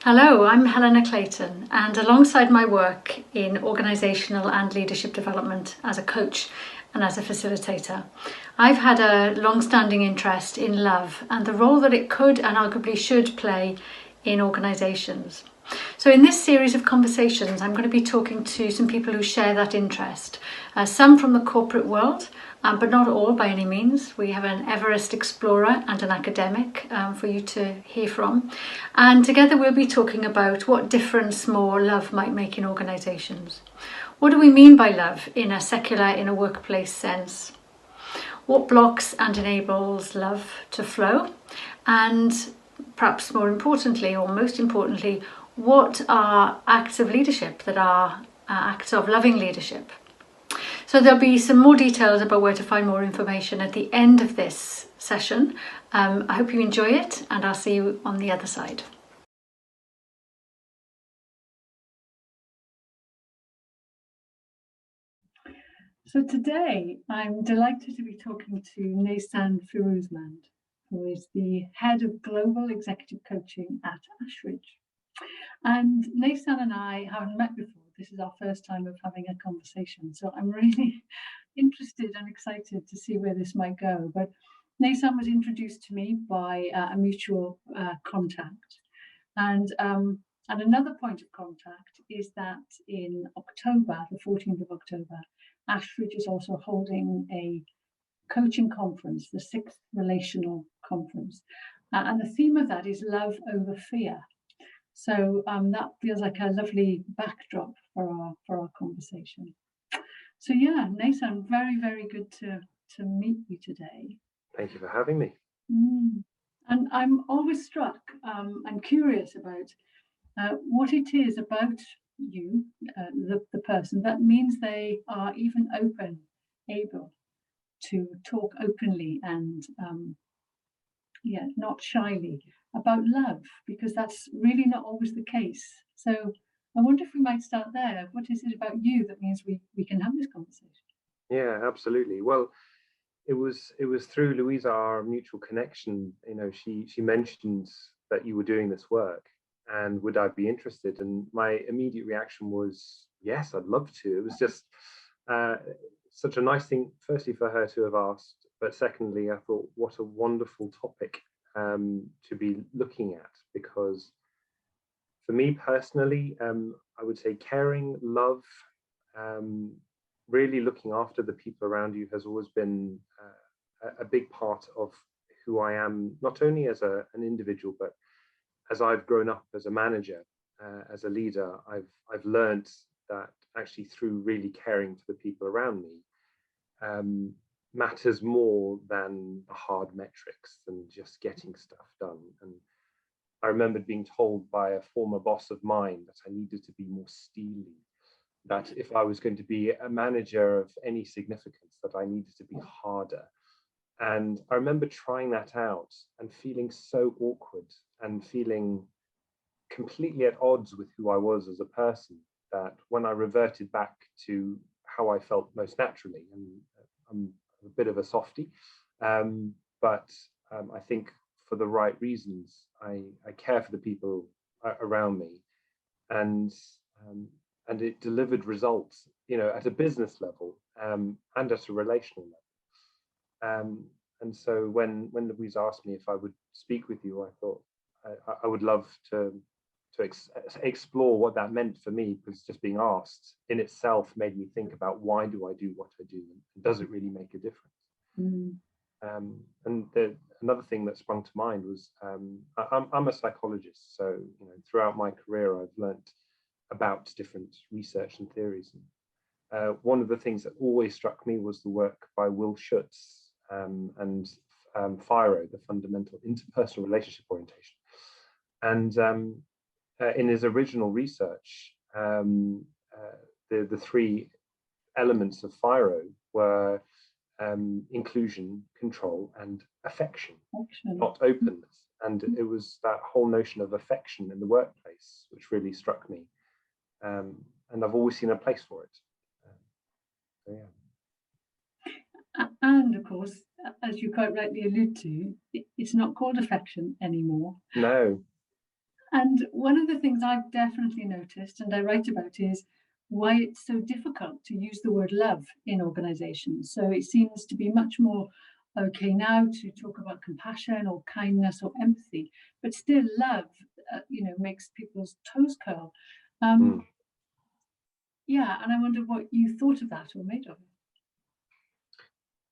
Hello, I'm Helena Clayton, and alongside my work in organisational and leadership development as a coach and as a facilitator, I've had a long-standing interest in love and the role that it could and arguably should play in organisations. So in this series of conversations, I'm going to be talking to some people who share that interest, some from the corporate world, but not all by any means. We have an Everest explorer and an academic for you to hear from. And together we'll be talking about what difference more love might make in organisations. What do we mean by love in a secular, in a workplace sense? What blocks and enables love to flow? And perhaps more importantly, or most importantly, what are acts of leadership that are acts of loving leadership? So there'll be some more details about where to find more information at the end of this session. I hope you enjoy it, and I'll see you on the other side. So today I'm delighted to be talking to Naysan Firoozmand, who is the head of global executive coaching at Ashridge. And Naysan and I haven't met before. This is our first time of having a conversation. So I'm really interested and excited to see where this might go. But Naysan was introduced to me by a mutual contact. And another point of contact is that in October, the 14th of October, Ashridge is also holding a coaching conference, the 6th Relational Conference. And the theme of that is love over fear. So that feels like a lovely backdrop for our conversation. So yeah, Naysan, very, very good to meet you today. Thank you for having me. And I'm always struck, I'm curious about what it is about you, the person, that means they are even able to talk openly and not shyly about love, because that's really not always the case. So I wonder if we might start there. What is it about you that means we can have this conversation? Yeah, absolutely. Well, it was through Louisa, our mutual connection. You know, she mentioned that you were doing this work, and would I be interested? And my immediate reaction was yes, I'd love to. It was just such a nice thing, firstly for her to have asked, but secondly, I thought what a wonderful topic to be looking at, because for me personally, I would say caring, love, really looking after the people around you has always been a big part of who I am, not only as an individual, but as I've grown up as a manager, as a leader. I've learned that actually through really caring for the people around me matters more than the hard metrics and just getting stuff done. And I remembered being told by a former boss of mine that I needed to be more steely, that if I was going to be a manager of any significance, that I needed to be harder. And I remember trying that out and feeling so awkward and feeling completely at odds with who I was as a person, that when I reverted back to how I felt most naturally, and I'm a bit of a softie, but I think for the right reasons, I care for the people around me, and it delivered results, you know, at a business level and at a relational level. And so when Louise asked me if I would speak with you, I thought I would love to explore what that meant for me, because just being asked in itself made me think about why do I do what I do, and does it really make a difference? And another thing that sprung to mind was I'm a psychologist, so you know, throughout my career I've learnt about different research and theories. And one of the things that always struck me was the work by Will Schutz and FIRO, the fundamental interpersonal relationship orientation. And in his original research, the three elements of FIRO were inclusion, control, and affection, not openness. And it was that whole notion of affection in the workplace which really struck me. And I've always seen a place for it. So, yeah. And of course, as you quite rightly allude to, it's not called affection anymore. No. And one of the things I've definitely noticed, and I write about, is why it's so difficult to use the word love in organizations. So it seems to be much more okay now to talk about compassion or kindness or empathy, but still love, makes people's toes curl. Yeah, and I wonder what you thought of that or made of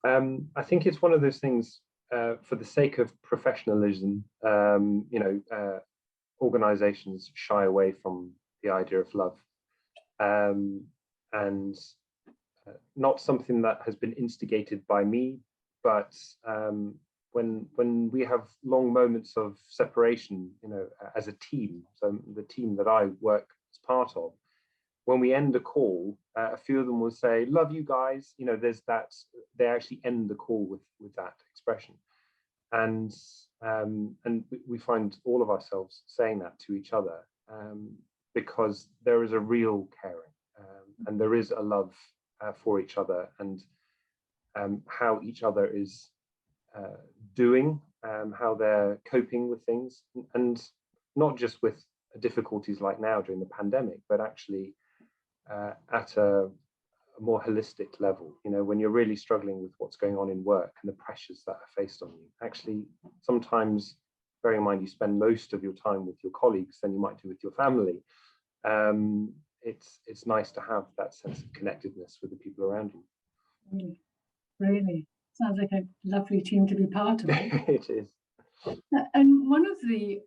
it. I think it's one of those things, for the sake of professionalism, organizations shy away from the idea of love, and not something that has been instigated by me, but when we have long moments of separation, as a team, so the team that I work as part of, when we end a call, a few of them will say, "Love you guys." There's that. They actually end the call with that expression, and we find all of ourselves saying that to each other, because there is a real caring, and there is a love for each other, and how each other is doing, how they're coping with things, and not just with difficulties like now during the pandemic, but actually at a more holistic level. When you're really struggling with what's going on in work and the pressures that are faced on you, actually sometimes, bearing in mind you spend most of your time with your colleagues than you might do with your family, it's nice to have that sense of connectedness with the people around you. Really sounds like a lovely team to be part of. It is. And one of the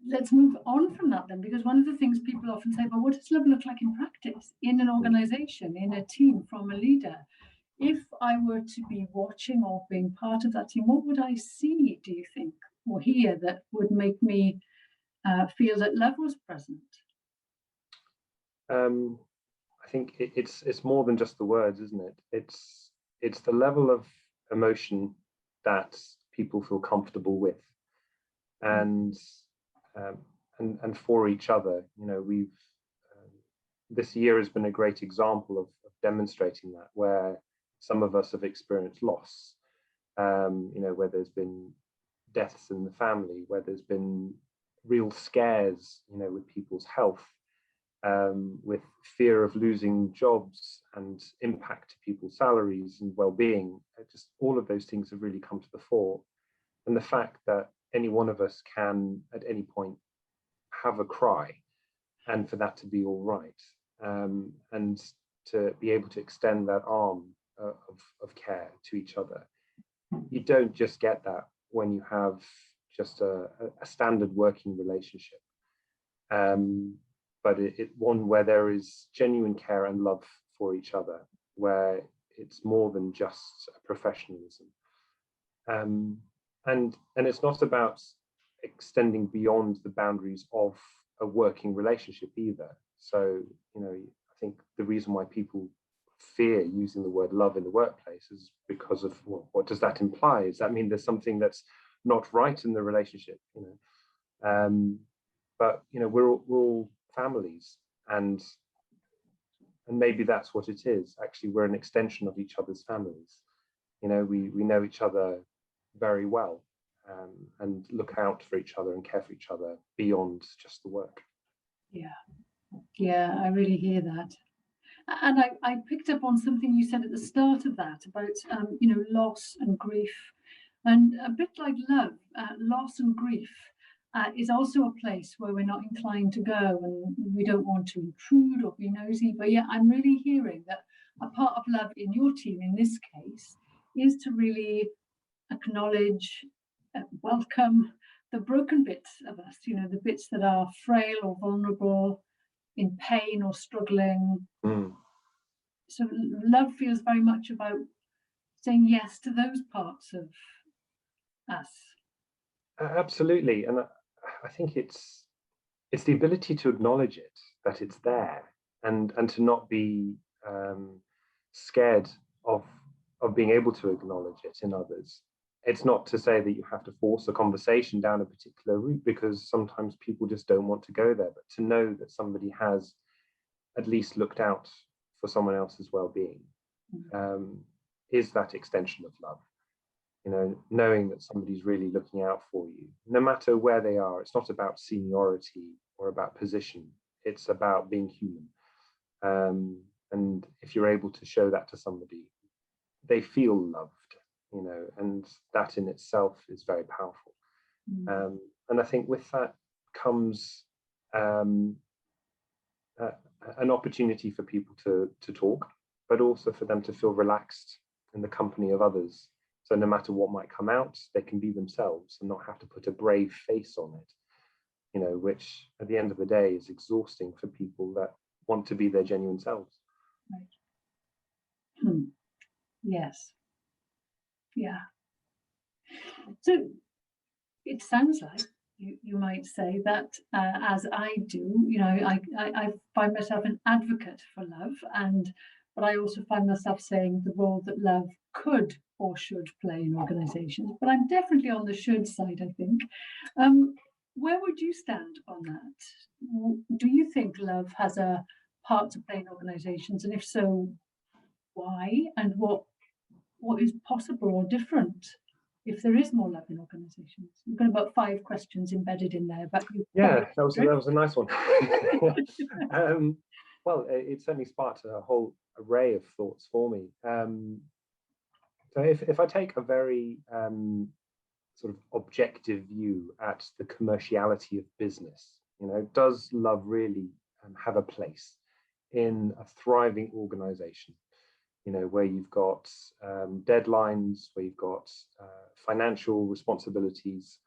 let's move on from that then, because one of the things people often say, but what does love look like in practice, in an organization, in a team, from a leader? If I were to be watching or being part of that team, what would I see, do you think, or hear, that would make me feel that love was present? I think it's more than just the words, isn't it? It's the level of emotion that people feel comfortable with, and for each other. We've this year has been a great example of demonstrating that, where some of us have experienced loss, where there's been deaths in the family, where there's been real scares, with people's health, with fear of losing jobs and impact to people's salaries and well-being. Just all of those things have really come to the fore. And the fact that any one of us can, at any point, have a cry, and for that to be all right, and to be able to extend that arm of care to each other. You don't just get that when you have just a standard working relationship, but one where there is genuine care and love for each other, where it's more than just professionalism. And it's not about extending beyond the boundaries of a working relationship either. So, I think the reason why people fear using the word love in the workplace is because of, well, what does that imply? Does that mean there's something that's not right in the relationship? But we're all families, and maybe that's what it is. Actually, we're an extension of each other's families. We know each other very well, and look out for each other and care for each other beyond just the work. Yeah, I really hear that. And I picked up on something you said at the start of that about, loss and grief. And a bit like love, loss and grief is also a place where we're not inclined to go, and we don't want to intrude or be nosy. But yeah, I'm really hearing that a part of love in your team, in this case, is to really acknowledge, welcome the broken bits of us, the bits that are frail or vulnerable, in pain or struggling. So love feels very much about saying yes to those parts of us. Absolutely. And I think it's the ability to acknowledge it, that it's there, and to not be scared of being able to acknowledge it in others. It's not to say that you have to force a conversation down a particular route, because sometimes people just don't want to go there, but to know that somebody has at least looked out for someone else's well-being is that extension of love. knowing that somebody's really looking out for you, no matter where they are. It's not about seniority or about position. It's about being human. And if you're able to show that to somebody, they feel loved, and that in itself is very powerful. And I think with that comes an opportunity for people to talk, but also for them to feel relaxed in the company of others. So no matter what might come out, they can be themselves and not have to put a brave face on it, which at the end of the day is exhausting for people that want to be their genuine selves. Right. Yes. Yeah. So it sounds like you might say that, as I do, I find myself an advocate for love, but I also find myself saying the role that love could or should play in organisations. But I'm definitely on the should side, I think. Where would you stand on that? Do you think love has a part to play in organisations, and if so, why? And what is possible or different if there is more love in organisations? You've got about 5 questions embedded in there, but that was a nice one. Well, it certainly sparked a whole array of thoughts for me. So if I take a very sort of objective view at the commerciality of business, does love really have a place in a thriving organisation? Where you've got deadlines, where you've got financial responsibilities.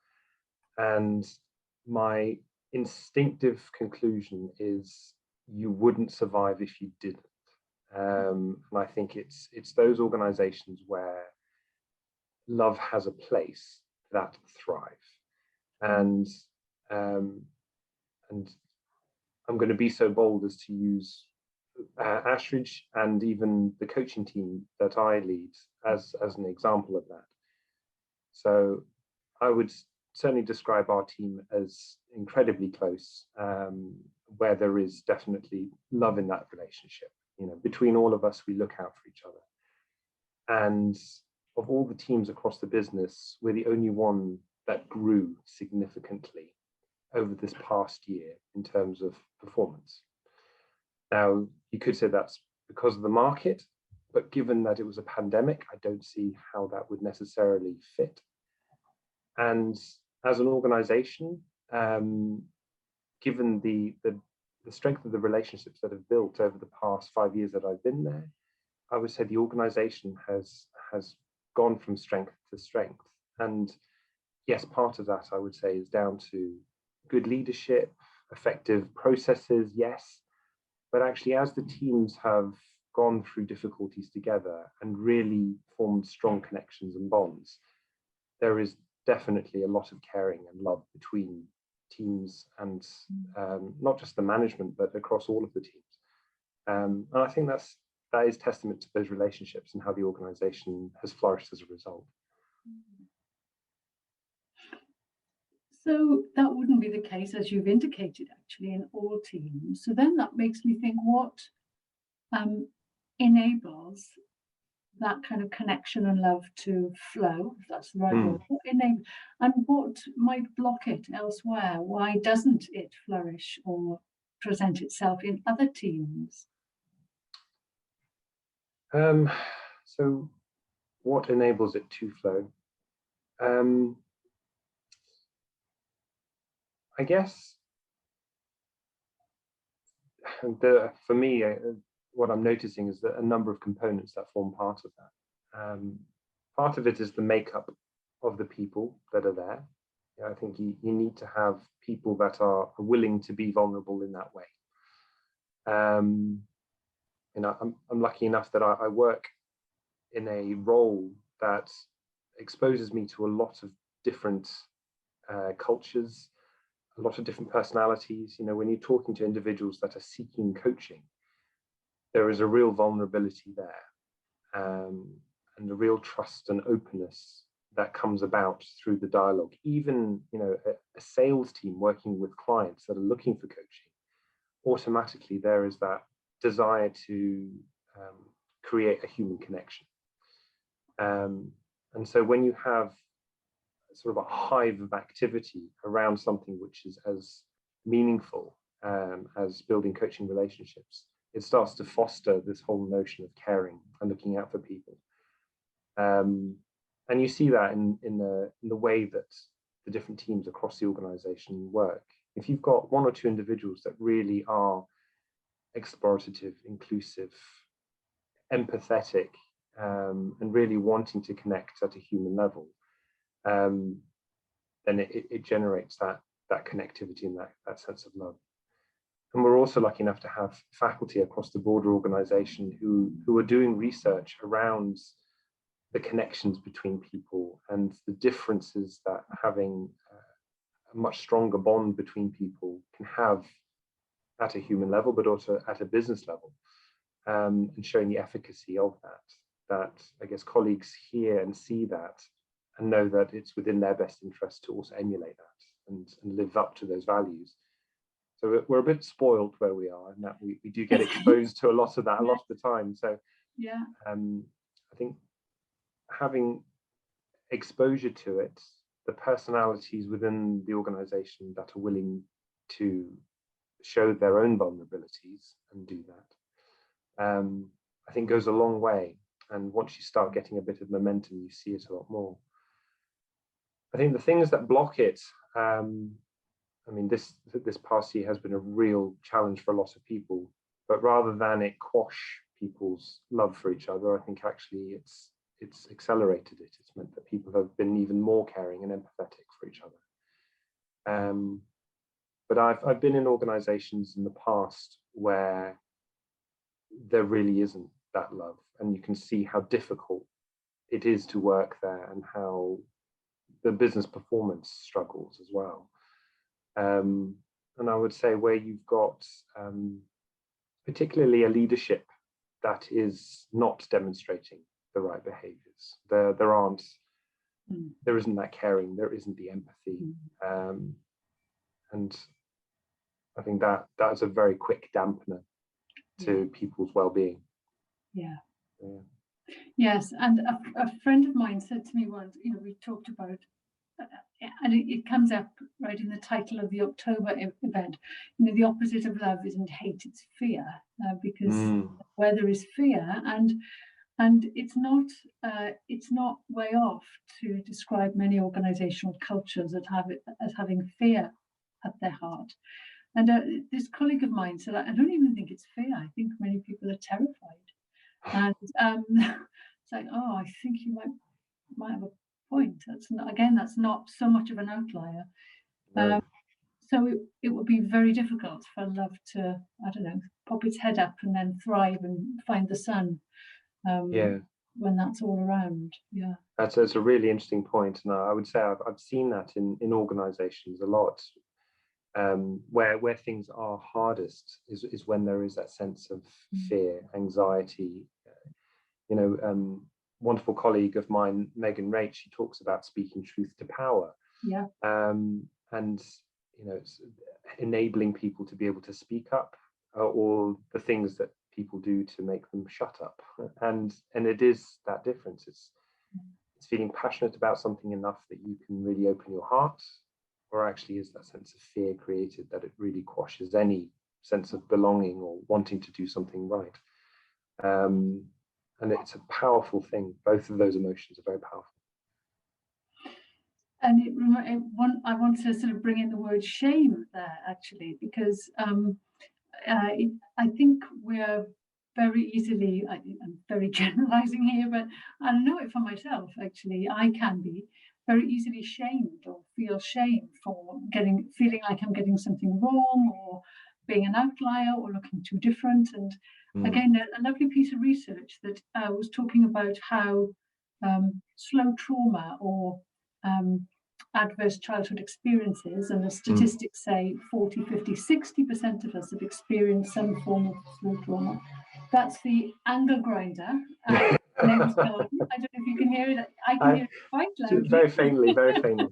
And my instinctive conclusion is you wouldn't survive if you didn't. And I think it's those organizations where love has a place that thrive. And I'm going to be so bold as to use Ashridge and even the coaching team that I lead as an example of that. So I would certainly describe our team as incredibly close, where there is definitely love in that relationship. Between all of us, we look out for each other. And of all the teams across the business, we're the only one that grew significantly over this past year in terms of performance. Now, you could say that's because of the market, but given that it was a pandemic, I don't see how that would necessarily fit. And as an organization, given the strength of the relationships that have built over the past 5 years that I've been there, I would say the organization has gone from strength to strength. And yes, part of that I would say is down to good leadership, effective processes, yes. But actually, as the teams have gone through difficulties together and really formed strong connections and bonds, there is definitely a lot of caring and love between teams and not just the management, but across all of the teams. And I think that is testament to those relationships and how the organization has flourished as a result. So that wouldn't be the case, as you've indicated, actually, in all teams. So then that makes me think, what enables that kind of connection and love to flow, if that's the right word? What enables, and what might block it elsewhere? Why doesn't it flourish or present itself in other teams? So what enables it to flow? I guess for me, what I'm noticing is that a number of components that form part of that. Part of it is the makeup of the people that are there. I think you need to have people that are willing to be vulnerable in that way. I'm lucky enough that I work in a role that exposes me to a lot of different cultures, a lot of different personalities. When you're talking to individuals that are seeking coaching, there is a real vulnerability there, and a real trust and openness that comes about through the dialogue. Even a sales team working with clients that are looking for coaching, automatically there is that desire to create a human connection. And so when you have sort of a hive of activity around something which is as meaningful as building coaching relationships, it starts to foster this whole notion of caring and looking out for people. And you see that in the way that the different teams across the organization work. If you've got one or two individuals that really are explorative, inclusive, empathetic, and really wanting to connect at a human level, then it generates that connectivity and that sense of love. And we're also lucky enough to have faculty across the broader organization who are doing research around the connections between people and the differences that having a much stronger bond between people can have at a human level, but also at a business level, and showing the efficacy of that I guess colleagues hear and see that and know that it's within their best interest to also emulate that and live up to those values. So we're a bit spoiled where we are, and that we do get exposed to a lot of that a lot of the time. So yeah, I think having exposure to it, the personalities within the organization that are willing to show their own vulnerabilities and do that, I think goes a long way. And once you start getting a bit of momentum, you see it a lot more. I think the things that block it, I mean, this past year has been a real challenge for a lot of people, but rather than it quash people's love for each other, I think actually it's accelerated it. It's meant that people have been even more caring and empathetic for each other. But I've been in organizations in the past where there really isn't that love, and you can see how difficult it is to work there and how the business performance struggles as well. And I would say where you've got particularly a leadership that is not demonstrating the right behaviors, there isn't that caring, there isn't the empathy, and I think that is a very quick dampener to people's well-being. Yeah. Yes, and a friend of mine said to me once, we talked about, and it comes up right in the title of the October event, the opposite of love isn't hate, it's fear, because where there is fear, and it's not way off to describe many organizational cultures as having fear at their heart. And this colleague of mine said, I don't even think it's fear, I think many people are terrified. And it's like, oh, I think you might have a point. That's not so much of an outlier. No. So it would be very difficult for love to, I don't know, pop its head up and then thrive and find the sun. When that's all around. Yeah, that's a really interesting point, and I would say I've seen that in organizations a lot, where things are hardest is when there is that sense of fear, anxiety. Wonderful colleague of mine, Megan Raitt, she talks about speaking truth to power. Yeah. And it's enabling people to be able to speak up, or the things that people do to make them shut up, and it is that difference. It's feeling passionate about something enough that you can really open your heart, or actually is that sense of fear created that it really quashes any sense of belonging or wanting to do something right. And it's a powerful thing. Both of those emotions are very powerful. And I want to sort of bring in the word shame there, actually, because I think we're very easily, I'm very generalizing here, but I know it for myself, actually. I can be very easily shamed or feel shame for feeling like I'm getting something wrong, or being an outlier, or looking too different. And again, a lovely piece of research that was talking about how slow trauma or adverse childhood experiences, and the statistics say 40, 50, 60% of us have experienced some form of slow trauma. That's the angle grinder. Name's gone. I don't know if you can hear it. I can hear it quite loudly. Very faintly, very faintly.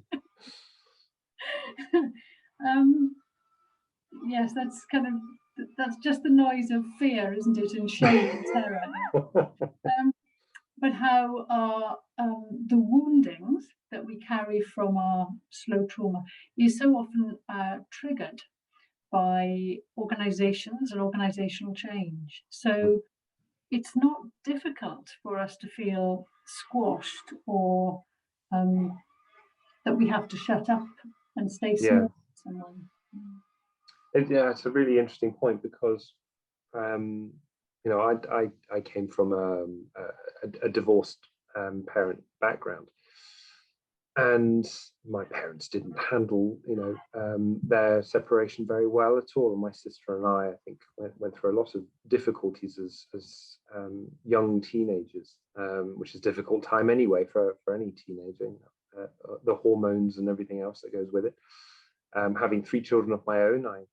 Yes, that's just the noise of fear, isn't it? And shame and terror. but how our the woundings that we carry from our slow trauma is so often triggered by organizations and organizational change. So it's not difficult for us to feel squashed or that we have to shut up and stay small with someone. Yeah, it's a really interesting point because you know, I came from a divorced parent background, and my parents didn't handle, you know, their separation very well at all. And my sister and I think, went through a lot of difficulties as young teenagers, which is a difficult time anyway for any teenager. The hormones and everything else that goes with it. Having 3 children of my own, I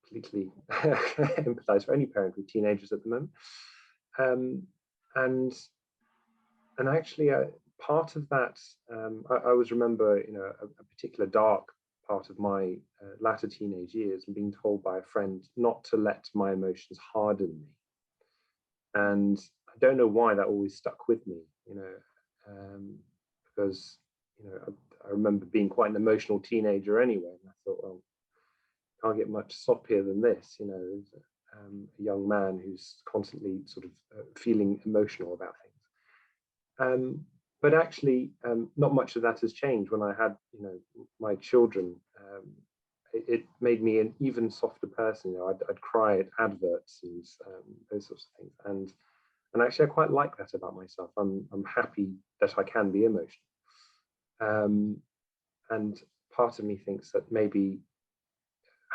completely empathize for any parent with teenagers at the moment. And actually, part of that, I always remember, you know, a particular dark part of my latter teenage years, and being told by a friend not to let my emotions harden me. And I don't know why that always stuck with me, you know, because, you know, I remember being quite an emotional teenager anyway, and I thought, well, can't get much soppier than this, you know, a young man who's constantly sort of feeling emotional about things. But actually, not much of that has changed. When I had, you know, my children, it made me an even softer person. You know, I'd cry at adverts and those sorts of things. And actually, I quite like that about myself. I'm happy that I can be emotional. And part of me thinks that maybe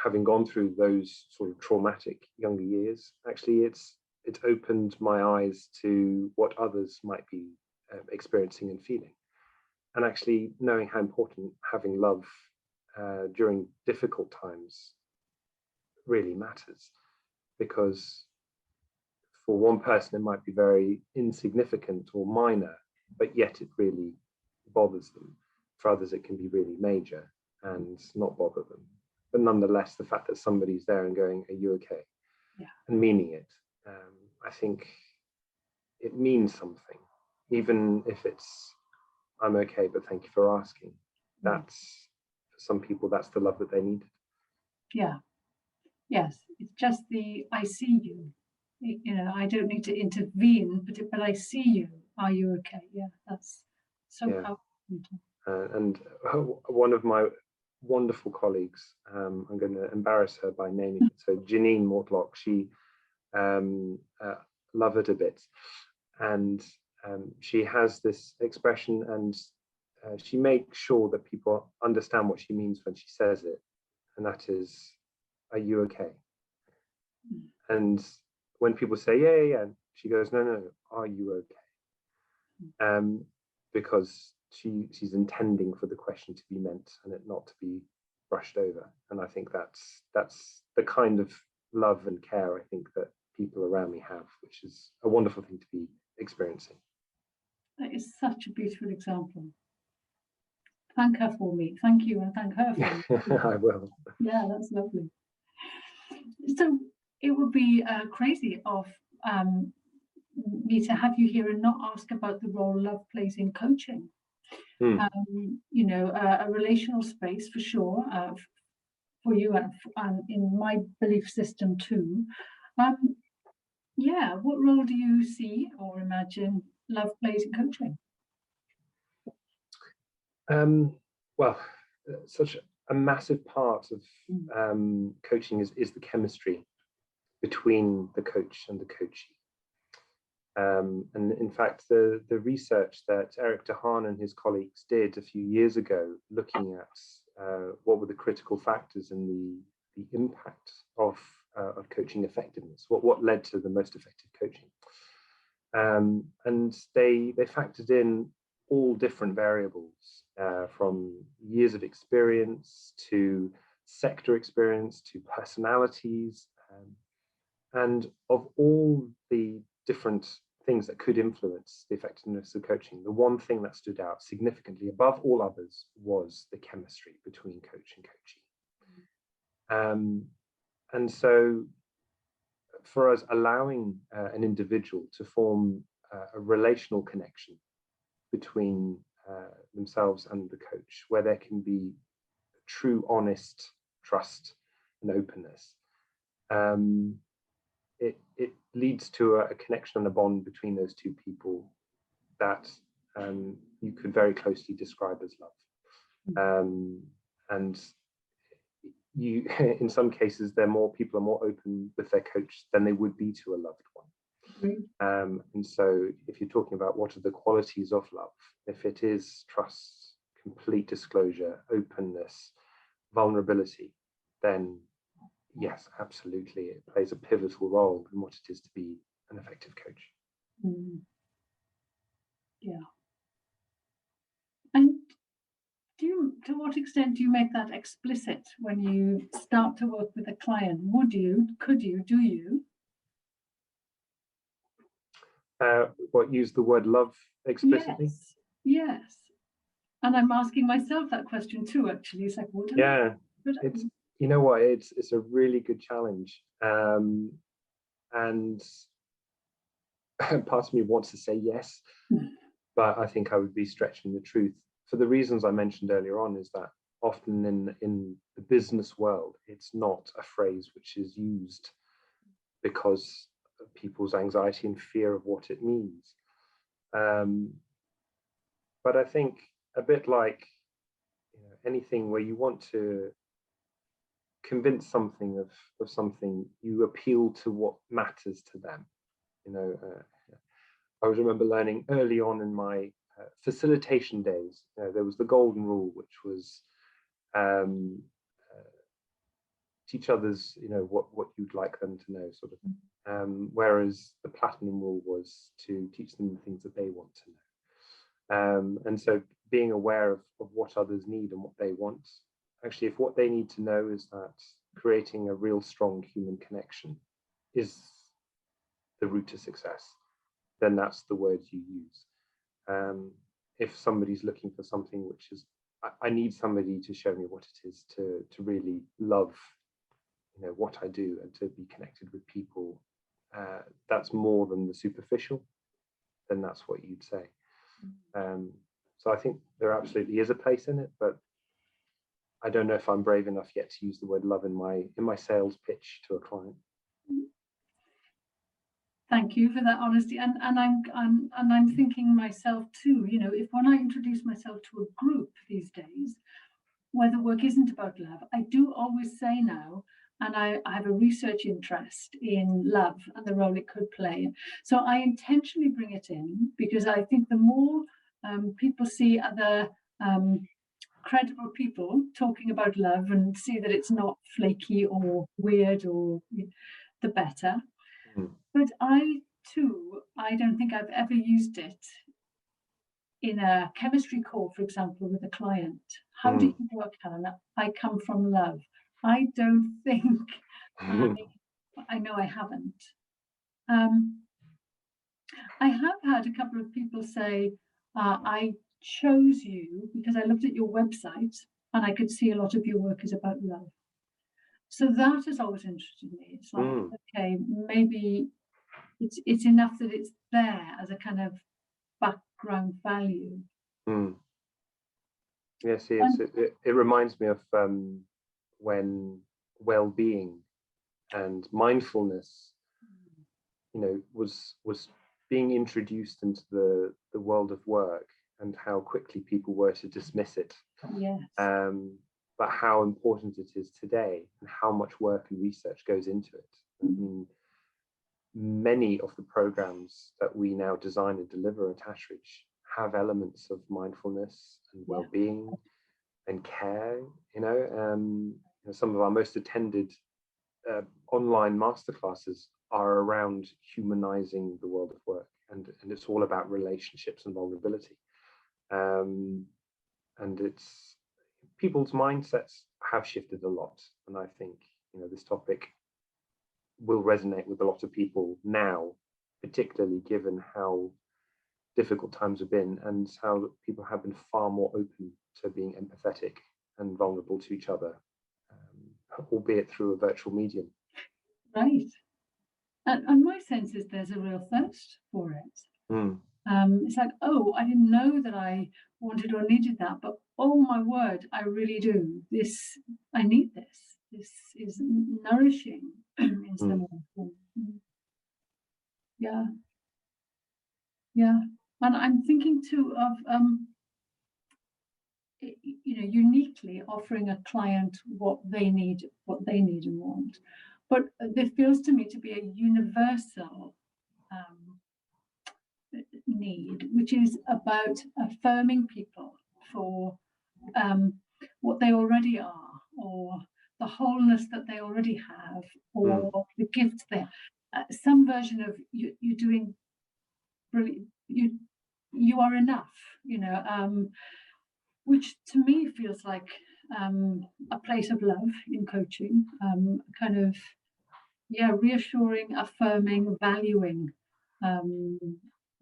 having gone through those sort of traumatic younger years, actually it's opened my eyes to what others might be experiencing and feeling. And actually knowing how important having love during difficult times really matters. Because for one person, it might be very insignificant or minor, but yet it really bothers them. For others, it can be really major and not bother them. But nonetheless, the fact that somebody's there and going, "Are you okay?" and meaning it, I think it means something, even if it's, "I'm okay, but thank you for asking." That's, for some people, that's the love that they needed. Yeah. Yes. It's just the "I see you." You know, I don't need to intervene, but I see you. Are you okay? Yeah, that's so powerful. And one of my wonderful colleagues, I'm going to embarrass her by naming it. So Janine Mortlock, she love it a bit, and she has this expression, and she makes sure that people understand what she means when she says it, and that is, "Are you okay?" And when people say, yeah, she goes, no, "Are you okay?" Because she's intending for the question to be meant and it not to be brushed over. And I think that's the kind of love and care I think that people around me have, which is a wonderful thing to be experiencing. That is such a beautiful example. Thank her for me. Thank you, and thank her for me. I will. Yeah, that's lovely. So it would be crazy of me to have you here and not ask about the role love plays in coaching. You know, a relational space for sure, for you and in my belief system too. Yeah, what role do you see or imagine love plays in coaching? Well, such a massive part of coaching is the chemistry between the coach and the coachee. And in fact, the research that Eric DeHaan and his colleagues did a few years ago, looking at what were the critical factors in the impact of coaching effectiveness, what led to the most effective coaching. And they factored in all different variables, from years of experience to sector experience to personalities, and of all the different things that could influence the effectiveness of coaching, the one thing that stood out significantly above all others was the chemistry between coach and coachee. And so for us, allowing an individual to form a relational connection between themselves and the coach, where there can be true, honest trust and openness. It leads to a connection and a bond between those two people that you could very closely describe as love. And you, in some cases, people are more open with their coach than they would be to a loved one. And so if you're talking about what are the qualities of love, if it is trust, complete disclosure, openness, vulnerability, then yes, absolutely, it plays a pivotal role in what it is to be an effective coach. Yeah. And to what extent do you make that explicit when you start to work with a client? Would you, could you, do you? Use the word love explicitly? Yes. And I'm asking myself that question too, actually. It's like, what? Yeah, it's, you know what, it's a really good challenge. And part of me wants to say yes, but I think I would be stretching the truth. For the reasons I mentioned earlier on, is that often in the business world, it's not a phrase which is used because of people's anxiety and fear of what it means. But I think a bit like anything where you want to convince something of something, you appeal to what matters to them. I remember learning early on in my facilitation days, there was the golden rule, which was teach others, what you'd like them to know, sort of. Whereas the platinum rule was to teach them the things that they want to know. And so being aware of what others need and what they want. Actually, if what they need to know is that creating a real strong human connection is the route to success, then that's the words you use. If somebody's looking for something which is, I need somebody to show me what it is to really love, what I do and to be connected with people, that's more than the superficial, then that's what you'd say. So I think there absolutely is a place in it, but I don't know if I'm brave enough yet to use the word love in my sales pitch to a client. Thank you for that honesty, and I'm thinking myself too. If when I introduce myself to a group these days, where the work isn't about love, I do always say now, and I have a research interest in love and the role it could play. So I intentionally bring it in because I think the more people see other credible people talking about love and see that it's not flaky or weird, or the better. But I don't think I've ever used it in a chemistry call, for example, with a client. How do you work, Helena? I come from love. I don't think I know I haven't. I have had a couple of people say, I chose you because I looked at your website and I could see a lot of your work is about love. So that has always interested me. It's like, okay, maybe it's enough that it's there as a kind of background value. Yes, it reminds me of when well-being and mindfulness, was being introduced into the world of work, and how quickly people were to dismiss it. Yes. But how important it is today, and how much work and research goes into it. I mean, many of the programs that we now design and deliver at Ashridge have elements of mindfulness and well-being and care. Some of our most attended online masterclasses are around humanizing the world of work, and it's all about relationships and vulnerability. And it's people's mindsets have shifted a lot, and I think this topic will resonate with a lot of people now, particularly given how difficult times have been and how people have been far more open to being empathetic and vulnerable to each other, albeit through a virtual medium. Right. And my sense is there's a real thirst for it. It's like, oh, I didn't know that I wanted or needed that, but oh my word, I really do. I need this. This is nourishing in some way. Yeah, yeah. And I'm thinking too of uniquely offering a client what they need and want. But there feels to me to be a universal need, which is about affirming people for what they already are, or the wholeness that they already have, or the gifts they have. Some version of you're doing brilliant, you are enough, which to me feels like a place of love in coaching, kind of, reassuring, affirming, valuing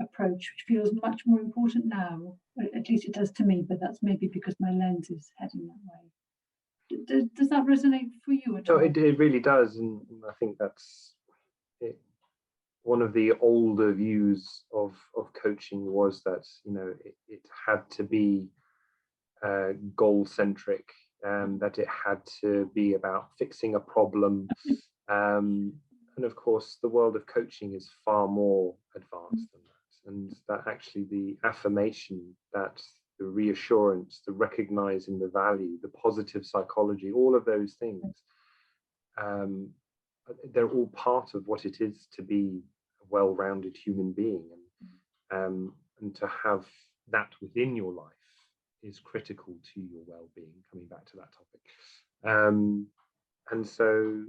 approach, which feels much more important now. At least it does to me, but that's maybe because my lens is heading that way. Does that resonate for you at all? No, it really does, and I think that's it. One of the older views of coaching was that it had to be goal-centric, that it had to be about fixing a problem. And of course, the world of coaching is far more advanced than that. And that actually the affirmation, that the reassurance, the recognizing the value, the positive psychology, all of those things, they're all part of what it is to be a well-rounded human being. And to have that within your life is critical to your well-being, coming back to that topic. And so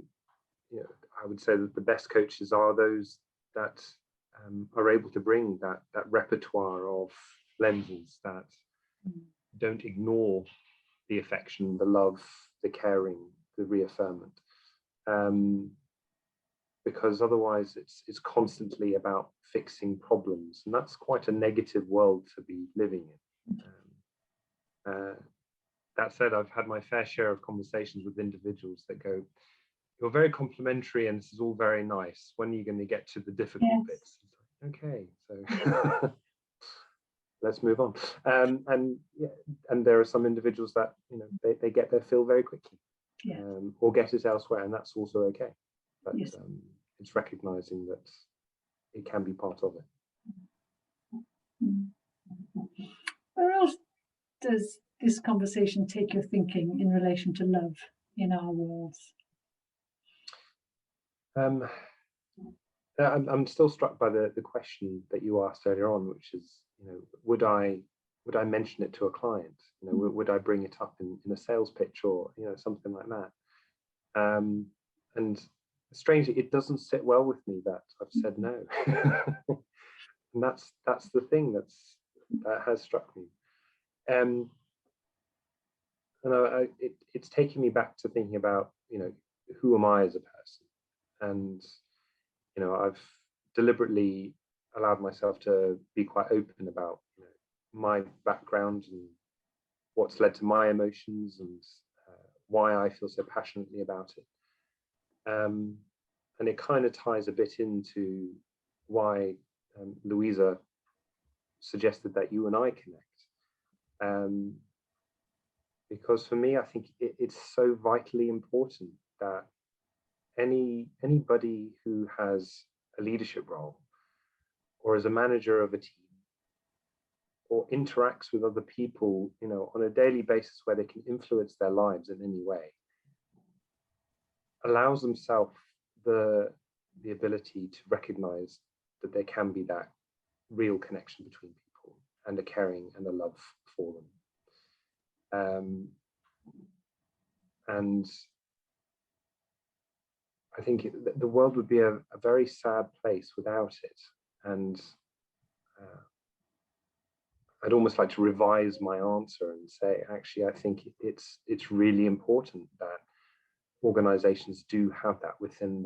I would say that the best coaches are those that are able to bring that repertoire of lenses, that don't ignore the affection, the love, the caring, the reaffirmment, because otherwise it's constantly about fixing problems, and that's quite a negative world to be living in. That said, I've had my fair share of conversations with individuals that go, "You're very complimentary and this is all very nice. When are you going to get to the difficult bits?" Okay, so let's move on. And there are some individuals that they get their fill very quickly, or get it elsewhere, and that's also okay. But it's recognizing that it can be part of it. Where else does this conversation take your thinking in relation to love in our worlds? I'm still struck by the question that you asked earlier on, which is, would I mention it to a client? Would I bring it up in a sales pitch, or something like that? And strangely, it doesn't sit well with me that I've said no. And that's the thing that has struck me. And it's taking me back to thinking about who am I as a person, and I've deliberately allowed myself to be quite open about my background and what's led to my emotions, and why I feel so passionately about it. And it kind of ties a bit into why Louisa suggested that you and I connect. Because for me, I think it's so vitally important that anybody who has a leadership role, or as a manager of a team, or interacts with other people, on a daily basis where they can influence their lives in any way, allows themselves the ability to recognize that there can be that real connection between people, and a caring and a love for them. And I think the world would be a very sad place without it. And I'd almost like to revise my answer and say, actually, I think it's really important that organizations do have that within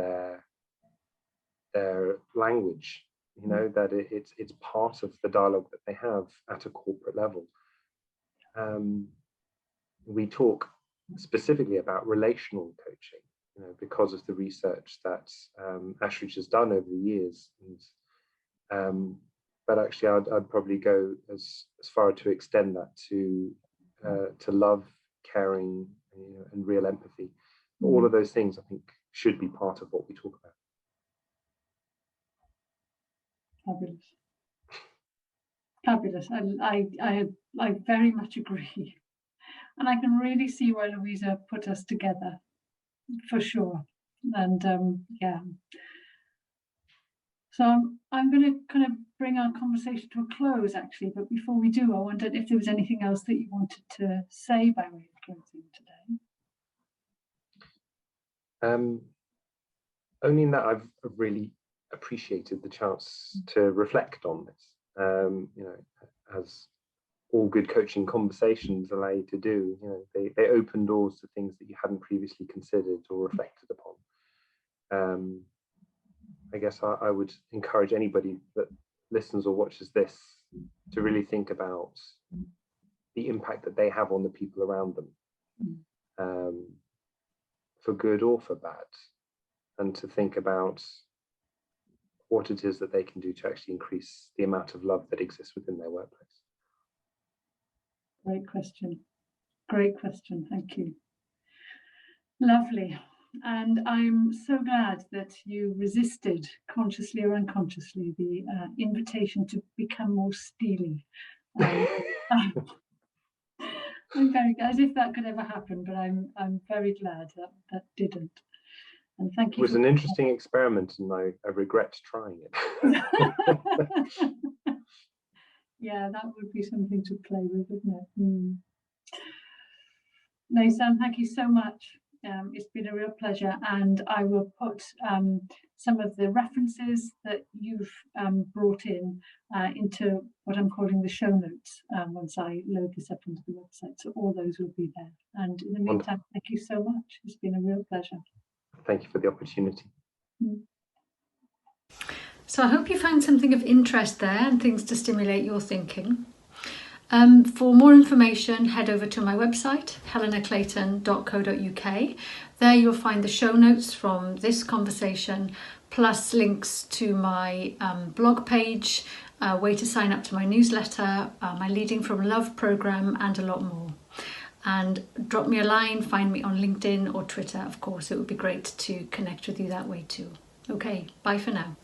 their language, that it's part of the dialogue that they have at a corporate level. We talk specifically about relational coaching, because of the research that Ashridge has done over the years. And but actually I'd probably go as far to extend that to love, caring, and real empathy. All of those things, I think, should be part of what we talk about. Fabulous. Fabulous. I very much agree. And I can really see why Louisa put us together, for sure. And yeah. So I'm going to kind of bring our conversation to a close, actually. But before we do, I wondered if there was anything else that you wanted to say by way of closing today. Only in that I've really appreciated the chance to reflect on this. As all good coaching conversations allow you to do, they open doors to things that you hadn't previously considered or reflected upon. I guess I would encourage anybody that listens or watches this to really think about the impact that they have on the people around them, for good or for bad, and to think about what it is that they can do to actually increase the amount of love that exists within their workplace. Great question. Great question. Thank you. Lovely. And I'm so glad that you resisted, consciously or unconsciously, the invitation to become more steely. I'm very, as if that could ever happen, but I'm very glad that didn't. And thank you. It was an interesting experiment, and I regret trying it. Yeah, that would be something to play with, wouldn't it? Naysan, thank you so much. It's been a real pleasure, and I will put some of the references that you've brought in into what I'm calling the show notes once I load this up onto the website. So all those will be there. And in the meantime, thank you so much. It's been a real pleasure. Thank you for the opportunity. So I hope you found something of interest there and things to stimulate your thinking. For more information, head over to my website, helenaclayton.co.uk. There you'll find the show notes from this conversation, plus links to my blog page, a way to sign up to my newsletter, my Leading from Love program, and a lot more. And drop me a line, find me on LinkedIn or Twitter, of course. It would be great to connect with you that way too. Okay, bye for now.